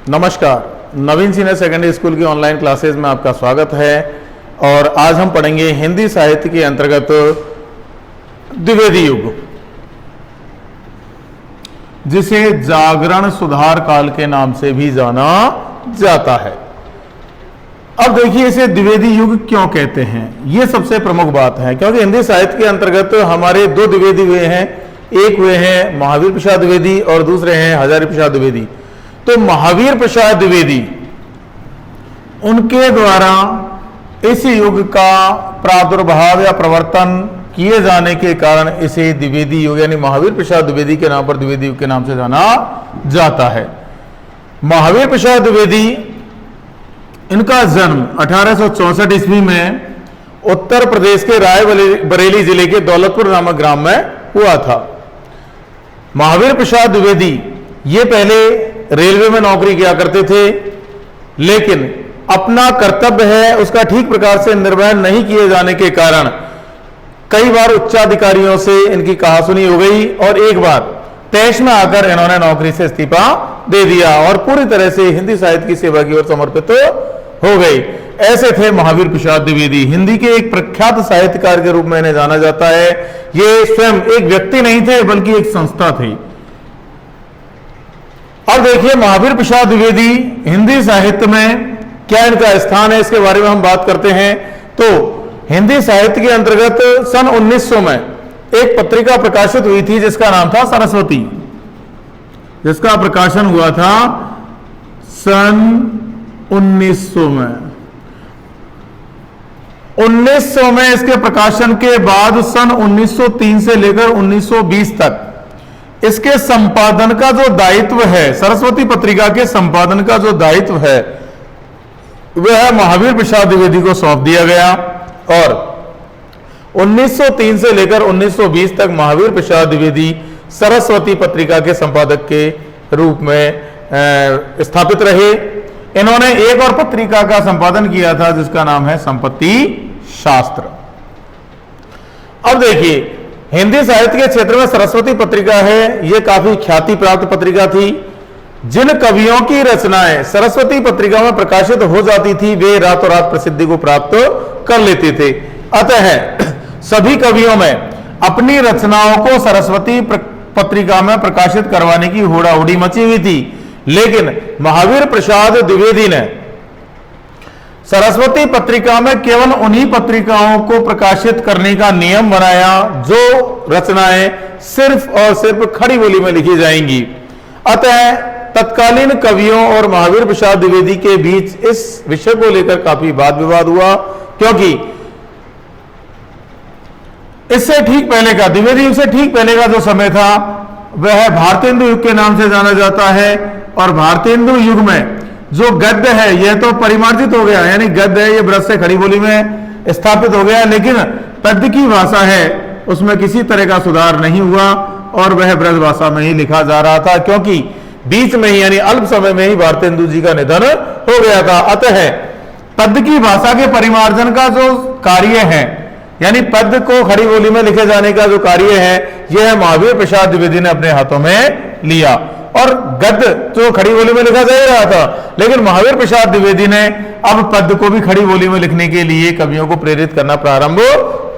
नमस्कार, नवीन senior secondary school की online classes में आपका स्वागत है। और आज हम पढ़ेंगे हिंदी साहित्य के अंतर्गत द्विवेदी युग, जिसे जागरण सुधार काल के नाम से भी जाना जाता है। अब देखिए, इसे द्विवेदी युग क्यों कहते हैं, यह सबसे प्रमुख बात है, क्योंकि हिंदी साहित्य के अंतर्गत हमारे दो द्विवेदी हुए हैं। एक हुए हैं महावीर प्रसाद द्विवेदी और दूसरे हैं हजारी प्रसाद द्विवेदी। तो महावीर प्रसाद द्विवेदी, उनके द्वारा इस युग का प्रादुर्भाव या प्रवर्तन किए जाने के कारण इसे द्विवेदी युग यानी महावीर प्रसाद द्विवेदी के नाम पर द्विवेदी युग के नाम से जाना जाता है। महावीर प्रसाद द्विवेदी, इनका जन्म 1864 ईस्वी में उत्तर प्रदेश के रायबरेली जिले के दौलतपुर नामक ग्राम में हुआ था। महावीर प्रसाद द्विवेदी ये पहले रेलवे में नौकरी किया करते थे, लेकिन अपना कर्तव्य है उसका ठीक प्रकार से निर्वहन नहीं किए जाने के कारण कई बार उच्चाधिकारियों से इनकी कहासुनी हो गई और एक बार तैश में आकर इन्होंने नौकरी से इस्तीफा दे दिया और पूरी तरह से हिंदी साहित्य की सेवा की ओर समर्पित हो गई। ऐसे थे महावीर प्रसाद द्विवेदी। हिंदी के एक प्रख्यात साहित्यकार के रूप में इन्हें जाना जाता है। ये स्वयं एक व्यक्ति नहीं थे बल्कि एक संस्था थी। अब देखिए, महावीर प्रसाद द्विवेदी हिंदी साहित्य में क्या इनका स्थान है, इसके बारे में हम बात करते हैं। तो हिंदी साहित्य के अंतर्गत सन 1900 में एक पत्रिका प्रकाशित हुई थी जिसका नाम था सरस्वती, जिसका प्रकाशन हुआ था सन 1900 में। 1900 में इसके प्रकाशन के बाद सन 1903 से लेकर 1920 तक इसके संपादन का जो दायित्व है, सरस्वती पत्रिका के संपादन का जो दायित्व है, वह महावीर प्रसाद द्विवेदी को सौंप दिया गया और 1903 से लेकर 1920 तक महावीर प्रसाद द्विवेदी सरस्वती पत्रिका के संपादक के रूप में स्थापित रहे। इन्होंने एक और पत्रिका का संपादन किया था जिसका नाम है संपत्ति शास्त्र। अब देखिए, हिंदी साहित्य के क्षेत्र में सरस्वती पत्रिका है, यह काफी ख्याति प्राप्त पत्रिका थी। जिन कवियों की रचनाएं सरस्वती पत्रिका में प्रकाशित हो जाती थी वे रातों रात प्रसिद्धि को प्राप्त कर लेते थे। अतः सभी कवियों में अपनी रचनाओं को सरस्वती पत्रिका में प्रकाशित करवाने की होड़ाहोड़ी मची हुई थी, लेकिन महावीर प्रसाद द्विवेदी ने सरस्वती पत्रिका में केवल उन्हीं पत्रिकाओं को प्रकाशित करने का नियम बनाया जो रचनाएं सिर्फ और सिर्फ खड़ी बोली में लिखी जाएंगी। अतः तत्कालीन कवियों और महावीर प्रसाद द्विवेदी के बीच इस विषय को लेकर काफी वाद विवाद हुआ, क्योंकि इससे ठीक पहले का, द्विवेदी युग से ठीक पहले का जो समय था वह भारतेंदु युग के नाम से जाना जाता है। और भारतेंदु युग में जो गद्य है यह तो परिमार्जित हो गया, यानी गद्य है ये ब्रज से खड़ी बोली में स्थापित हो गया, लेकिन पद्य की भाषा है उसमें किसी तरह का सुधार नहीं हुआ और वह ब्रज भाषा में ही लिखा जा रहा था, क्योंकि बीच में ही यानी अल्प समय में ही भारतेंदु जी का निधन हो गया था। अतः पद्य की भाषा के परिमार्जन का जो कार्य है, यानी पद्य को खड़ी बोली में लिखे जाने का जो कार्य है, यह महावीर प्रसाद द्विवेदी ने अपने हाथों में लिया। और गद्य तो खड़ी बोली में लिखा जा रहा था, लेकिन महावीर प्रसाद द्विवेदी ने अब पद्य को भी खड़ी बोली में लिखने के लिए कवियों को प्रेरित करना प्रारंभ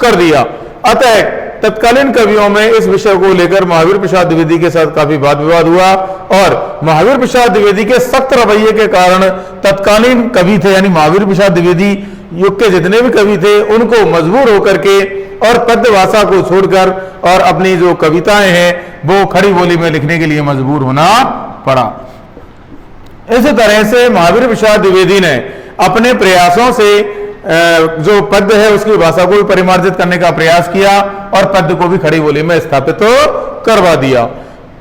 कर दिया। अतः तत्कालीन कवियों में इस विषय को लेकर महावीर प्रसाद द्विवेदी के साथ काफी वाद विवाद हुआ और महावीर प्रसाद द्विवेदी के सख्त रवैये के कारण तत्कालीन कवि थे, यानी महावीर प्रसाद द्विवेदी युग के जितने भी कवि थे उनको मजबूर होकर के और पद्य भाषा को छोड़कर और अपनी जो कविताएं हैं वो खड़ी बोली में लिखने के लिए मजबूर होना पड़ा। इस तरह से महावीर प्रसाद द्विवेदी ने अपने प्रयासों से जो पद्य है उसकी भाषा को भी परिमार्जित करने का प्रयास किया और पद्य को भी खड़ी बोली में स्थापित करवा दिया।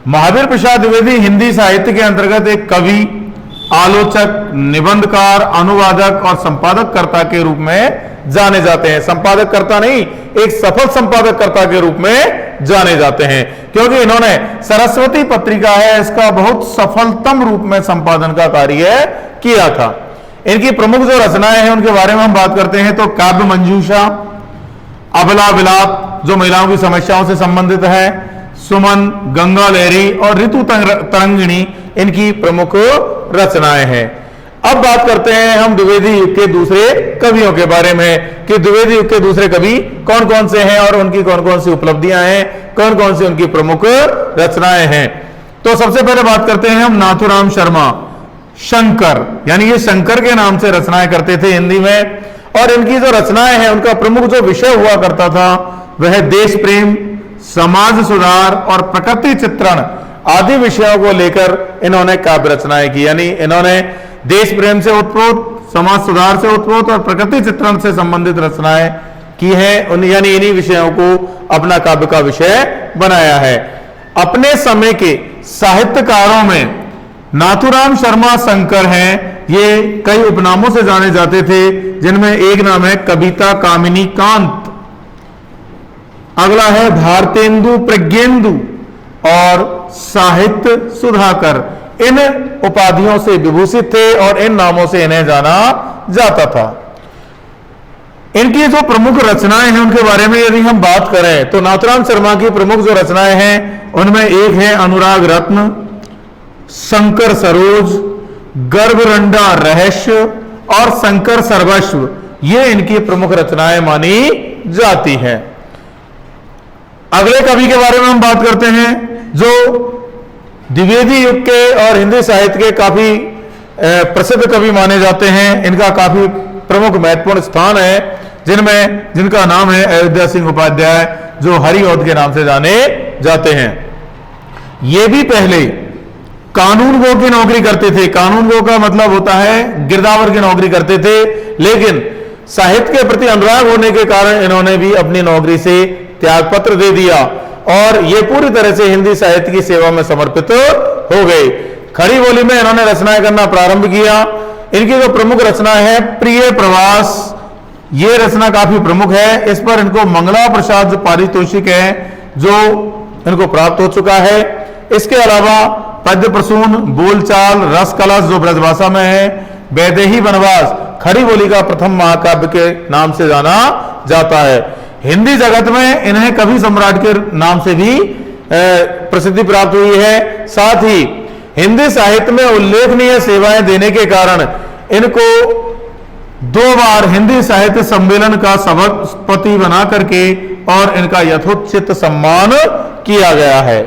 महावीर प्रसाद द्विवेदी हिंदी साहित्य के अंतर्गत एक कवि, आलोचक, निबंधकार, अनुवादक और संपादक कर्ता के रूप में जाने जाते हैं। संपादक कर्ता नहीं, एक सफल संपादक कर्ता के रूप में जाने जाते हैं, क्योंकि इन्होंने सरस्वती पत्रिका है इसका बहुत सफलतम रूप में संपादन का कार्य किया था। इनकी प्रमुख जो रचनाएं हैं उनके बारे में हम बात करते हैं तो काव्य मंजूषा, अबला विलाप जो महिलाओं की समस्याओं से संबंधित है, सुमन, गंगा लहरी और ऋतु तरंगिणी इनकी प्रमुख रचनाएं हैं। अब बात करते हैं हम द्विवेदी युग के दूसरे कवियों के बारे में कि द्विवेदी युग के दूसरे कवि कौन कौन से हैं और उनकी कौन कौन सी उपलब्धियां हैं, कौन कौन सी उनकी प्रमुख रचनाएं हैं। तो सबसे पहले बात करते हैं हम नाथूराम शर्मा। शंकर, यानी ये शंकर के नाम से रचनाएं करते थे हिंदी में, और इनकी जो रचनाएं हैं उनका प्रमुख जो विषय हुआ करता था वह देश प्रेम, समाज सुधार और प्रकृति चित्रण आदि विषयों को लेकर इन्होंने काव्य रचनाएं की। यानी इन्होंने देश प्रेम से उत्प्रोत, समाज सुधार से उत्प्रोत और प्रकृति चित्रण से संबंधित रचनाएं की हैं, यानी इन्हीं विषयों को अपना काव्य का विषय बनाया है। अपने समय के साहित्यकारों में नाथूराम शर्मा शंकर हैं। ये कई उपनामों से जाने जाते थे, जिनमें एक नाम है कविता कामिनी कांत, अगला है भारतेंदु प्रज्ञेंदु और साहित्य सुधाकर। इन उपाधियों से विभूषित थे और इन नामों से इन्हें जाना जाता था। इनकी जो प्रमुख रचनाएं हैं उनके बारे में यदि हम बात करें तो नाथूराम शर्मा की प्रमुख जो रचनाएं हैं उनमें एक है अनुराग रत्न, शंकर सरोज, गर्भरंडा रहस्य और शंकर सर्वस्व। ये इनकी प्रमुख रचनाएं मानी जाती हैं। अगले कवि के बारे में हम बात करते हैं जो द्विवेदी युग के और हिंदी साहित्य के काफी प्रसिद्ध कवि माने जाते हैं। इनका काफी प्रमुख महत्वपूर्ण स्थान है, जिनका नाम है अयोध्या सिंह उपाध्याय, जो हरिऔध के नाम से जाने जाते हैं। ये भी पहले कानून गो की नौकरी करते थे। कानून गो का मतलब होता है गिरदावर की नौकरी करते थे, लेकिन साहित्य के प्रति अनुराग होने के कारण इन्होंने भी अपनी नौकरी से त्यागपत्र दे दिया और ये पूरी तरह से हिंदी साहित्य की सेवा में समर्पित हो गए। खड़ी बोली में इन्होंने रचनाएं करना प्रारंभ किया। इनकी जो प्रमुख रचना है प्रिय प्रवास, ये रचना काफी प्रमुख है। इस पर इनको मंगला प्रसाद जो पारितोषिक है जो इनको प्राप्त हो चुका है। इसके अलावा पद्य प्रसून, बोलचाल, रस कलश जो ब्रजभाषा में है, वैदेही वनवास खड़ी बोली का प्रथम महाकाव्य के नाम से जाना जाता है। हिंदी जगत में इन्हें कवि सम्राट के नाम से भी प्रसिद्धि प्राप्त हुई है। साथ ही हिंदी साहित्य में उल्लेखनीय सेवाएं देने के कारण इनको 2 बार हिंदी साहित्य सम्मेलन का सभापति बना करके और इनका यथोचित सम्मान किया गया है।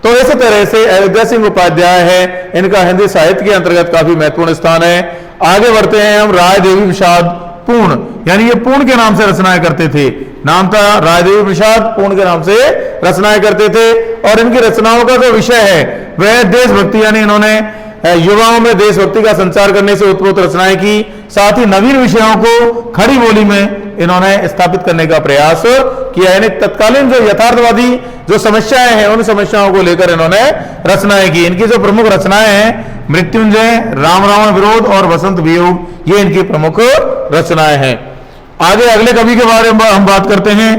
तो इस तरह से अयोध्या सिंह उपाध्याय है, इनका हिंदी साहित्य के अंतर्गत काफी महत्वपूर्ण स्थान है। आगे बढ़ते हैं हम राय देवी प्रसाद पूर्ण, यानी ये पूर्ण के नाम से रचनाएं करते थे। नाम था राय देवी प्रसाद, पूर्ण के नाम से रचनाएं करते थे और इनकी रचनाओं का जो विषय है वह देशभक्ति, यानी इन्होंने युवाओं में देशभक्ति का संचार करने से उत्प्रोत रचनाएं की। साथ ही नवीन विषयों को खड़ी बोली में इन्होंने स्थापित करने का प्रयास किया, यानी तत्कालीन जो यथार्थवादी जो समस्याएं हैं उन समस्याओं को लेकर इन्होंने रचनाएं की। इनकी जो प्रमुख रचनाएं हैं मृत्युंजय, राम रावण विरोध और वसंत वियोग, ये इनकी प्रमुख रचनाएं हैं। आगे अगले कवि के बारे में हम बात करते हैं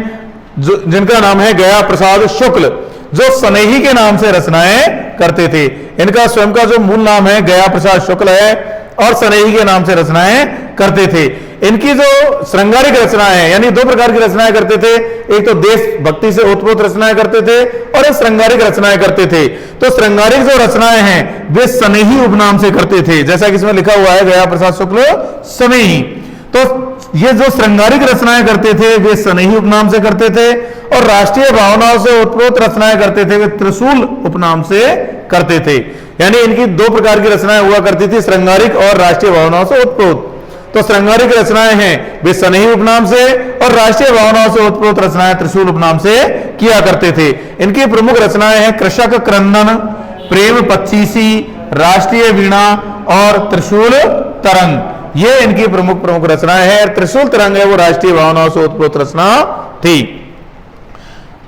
जिनका नाम है गया प्रसाद शुक्ल, जो स्नेही के नाम से रचनाएं करते थे। इनका स्वयं का जो मूल नाम है गया प्रसाद शुक्ल है और स्नेही के नाम से रचनाएं करते थे। इनकी जो श्रृंगारिक रचनाएं हैं, यानी 2 प्रकार की रचनाएं करते थे, एक तो देशभक्ति से उत्प्रोत रचनाएं करते थे और एक श्रृंगारिक रचनाएं करते थे। तो श्रृंगारिक जो रचनाएं हैं वे स्नेही उपनाम से करते थे, जैसा कि इसमें लिखा हुआ है गया प्रसाद शुक्ल स्नेही। तो ये जो श्रृंगारिक रचनाएं करते थे वे स्नेही उपनाम से करते थे और राष्ट्रीय भावनाओं से उत्प्रोत रचनाएं करते थे वे त्रिशूल उपनाम से करते थे। यानी इनकी 2 प्रकार की रचनाएं हुआ करती थी, श्रृंगारिक और राष्ट्रीय भावनाओं से उत्प्रोत। तो श्रृंगारिक रचनाएं हैं वे स्नेही उपनाम से और राष्ट्रीय भावनाओं से उत्प्रोत रचनाएं त्रिशूल उपनाम से किया करते थे। इनकी प्रमुख रचनाएं हैं कृषक क्रंदन, प्रेम पच्चीसी, राष्ट्रीय वीणा और त्रिशूल तरंग। ये इनकी प्रमुख रचनाएं हैं। त्रिशूल तरंग है वो राष्ट्रीय भावनाओं से उत्प्रोत रचना थी।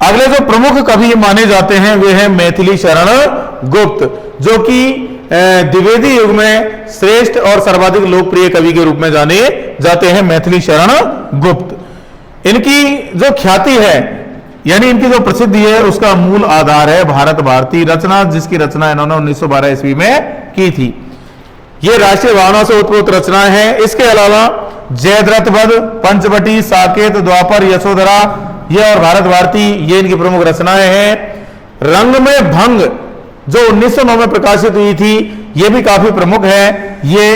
अगले जो प्रमुख कवि माने जाते हैं वे हैं मैथिली शरण गुप्त, जो कि द्विवेदी युग में श्रेष्ठ और सर्वाधिक लोकप्रिय कवि के रूप में जाने जाते हैं। मैथिली शरण गुप्त, इनकी जो ख्याति है यानी इनकी जो प्रसिद्धि है उसका मूल आधार है भारत भारती रचना, जिसकी रचना इन्होंने 1912 ईस्वी में की थी। ये राष्ट्रीय भावनाओं से उत्प्रोत रचनाएं हैं। इसके अलावा जयद्रथ वध, पंचवटी, साकेत, द्वापर, यशोधरा, ये और भारत भारती, ये इनकी प्रमुख रचनाएं हैं। रंग में भंग जो 1909 में प्रकाशित हुई थी, ये भी काफी प्रमुख है। ये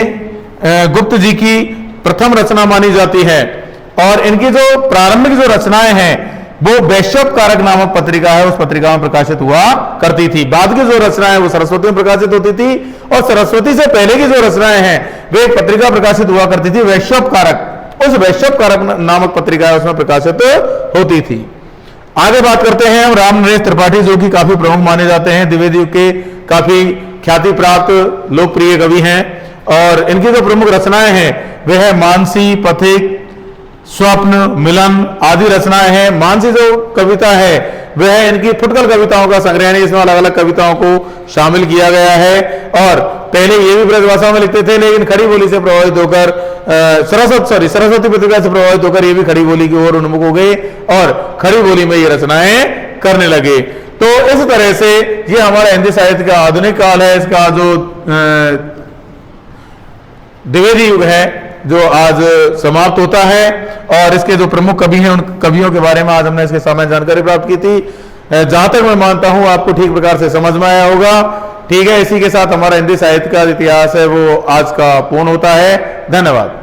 गुप्त जी की प्रथम रचना मानी जाती है। और इनकी जो प्रारंभिक जो रचनाएं हैं वो वैश्योपकारक नामक पत्रिका है, उस पत्रिका में प्रकाशित हुआ करती थी। बाद की जो रचनाएं वो सरस्वती में प्रकाशित होती थी, और सरस्वती से पहले की जो रचनाएं हैं वे एक पत्रिका प्रकाशित हुआ करती थी वैश्योपकारक। उस वैश्योपकारक नामक पत्रिका है उसमें प्रकाशित होती थी। आगे बात करते हैं हम राम नरेश त्रिपाठी, जो कि काफी प्रमुख माने जाते हैं, द्विवेदी युग के काफी ख्याति प्राप्त लोकप्रिय कवि हैं। और इनकी जो प्रमुख रचनाएं हैं वे है मानसी, पथिक, स्वप्न, मिलन आदि रचनाएं हैं। मानसी जो कविता है वह है इनकी फुटकल कविताओं का संग्रह है, इसमें अलग अलग कविताओं को शामिल किया गया है। और पहले ये भी ब्रजभाषा में लिखते थे, लेकिन खड़ी बोली से प्रभावित होकर सरस्वती पत्रिका से प्रभावित होकर ये भी खड़ी बोली की ओर उन्मुख हो गए और खड़ी बोली में ये रचनाएं करने लगे। तो इस तरह से ये हमारा हिंदी साहित्य का आधुनिक काल है। इसका जो द्विवेदी युग है जो आज समाप्त होता है। और इसके जो प्रमुख कवि हैं उन कवियों के बारे में आज हमने इसके सामने जानकारी प्राप्त की थी। जहां तक मैं मानता हूं आपको ठीक प्रकार से समझ में आया होगा। ठीक है, इसी के साथ हमारा हिंदी साहित्य का इतिहास है वो आज का पूर्ण होता है। धन्यवाद।